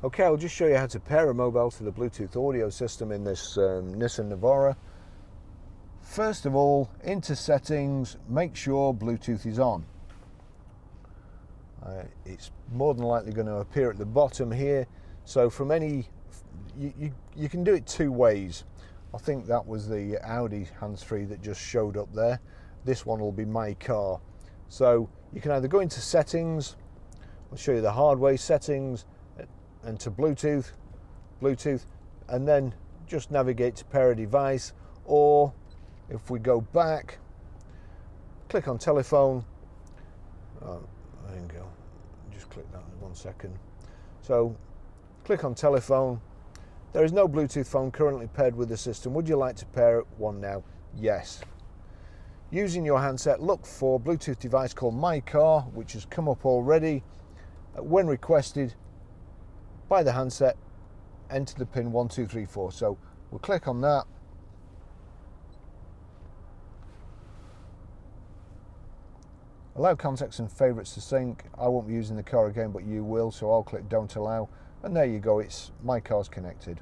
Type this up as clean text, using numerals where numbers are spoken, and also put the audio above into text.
Okay, I'll just show you how to pair a mobile to the Bluetooth audio system in this Nissan Navara. First of all, into settings, make sure Bluetooth is on. It's more than likely going to appear at the bottom here. So from any, you can do it two ways. I think that was the Audi hands-free that just showed up there. This one will be My Car. So you can either go into settings, I'll show you the hard way, settings, and to Bluetooth, and then just navigate to pair a device, or if we go back, click on telephone. Oh, there you go. Just click that in 1 second. So click on telephone. There is no Bluetooth phone currently paired with the system. Would you like to pair one now? Yes. Using your handset, look for Bluetooth device called My Car, which has come up already. When requested by the handset, enter the pin 1234. So we'll click on that. Allow contacts and favourites to sync. I won't be using the car again, but you will, so I'll click don't allow, and there you go, it's My Car's connected.